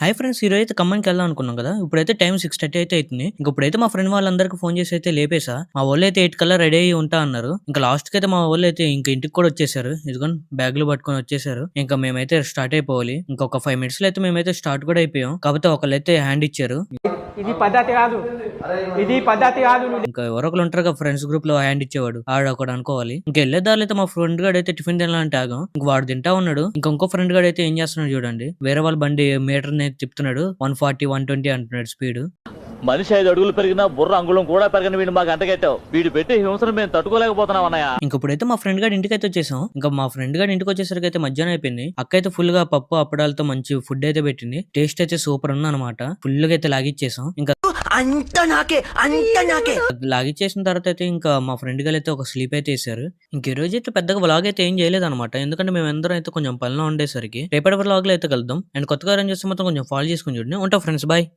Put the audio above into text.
Hi friends, ఈరోజు అయితే ఖమ్మంకి వెళ్దాం అనుకున్నాం కదా. ఇప్పుడైతే టైం 6:30 అయితే అవుతుంది. ఇప్పుడైతే మా ఫ్రెండ్ వాళ్ళందరికీ ఫోన్ చేసి అయితే లేపేసా. మా వాళ్ళు అయితే 8 కల్లా రెడీ అయ్యి ఉంటా అన్నారు. ఇంకా లాస్ట్ కి అయితే మా వాళ్ళు అయితే ఇంకా ఇంటికి కూడా వచ్చేసారు. ఇదిగోని బ్యాగులు పట్టుకొని వచ్చేసారు. ఇంకా మేమైతే స్టార్ట్ అయిపోవాలి. ఇంకొక 5 మినిట్స్ లో అయితే మేమైతే స్టార్ట్ కూడా అయిపోయాం. కాకపోతే ఒకళ్ళైతే హ్యాండ్ ఇచ్చారు. ఇది పద్ధతి కాదు, ఇది పద్ధతి కాదు. ఇంకా ఎవరొకరు ఉంటారు కదా ఫ్రెండ్స్ గ్రూప్ లో హ్యాండ్ ఇచ్చేవాడు, ఆడ ఒకడు అనుకోవాలి. ఇంకా వెళ్ళే దారిలో అయితే మా ఫ్రెండ్ గాడు అయితే టిఫిన్ తినాలంటే ఆగం. ఇంక వాడు తింటా ఉన్నాడు. ఇంకో ఫ్రెండ్ గాడు అయితే ఏం చేస్తున్నాడు చూడండి, వేరే వాళ్ళ బండి మీటర్ తిప్పుతున్నాడు. 140 120 అంటున్నాడు స్పీడ్. మనిషి 5 అడుగులు పెరిగినా బుర్ర అంగుళం కూడా పెరగని వీడు మాకు అంటగట్టావు. వీడు పెట్టి హింసను మేము తట్టుకోలేకపోతున్నాం అన్నయ్య. ఇప్పుడైతే మా ఫ్రెండ్ గారి ఇంటికి అయితే వచ్చేసాం. ఇంకా మా ఫ్రెండ్ గారి ఇంటికి వచ్చేసరికి అయితే మధ్యాహ్నం అయిపోయింది. అక్క అయితే ఫుల్ గా పప్పు అప్పడాలతో మంచి ఫుడ్ అయితే పెట్టింది. టేస్ట్ అయితే సూపర్ ఉంది అనమాట. ఫుల్ గా అయితే లాగిచ్చేసాం. ఇంకా లాగిచ్చేసిన తర్వాత అయితే ఇంకా మా ఫ్రెండ్ గారు అయితే ఒక స్లీప్ అయితే వేసారు. ఇంక ఈ రోజు అయితే పెద్దగా వ్లాగ్ అయితే ఏం చేయలేదు అనమాట. ఎందుకంటే మేము అందరం అయితే కొంచెం పనిలో ఉండేసరికి రేపటి వ్లాగ్ లో అయితే కలుద్దాం. అండ్ కొత్తగా రన్ చేస్తే మాత్రం కొంచెం ఫాలో చేసుకుని చూడండి. ఉంటాం ఫ్రెండ్స్, బాయ్.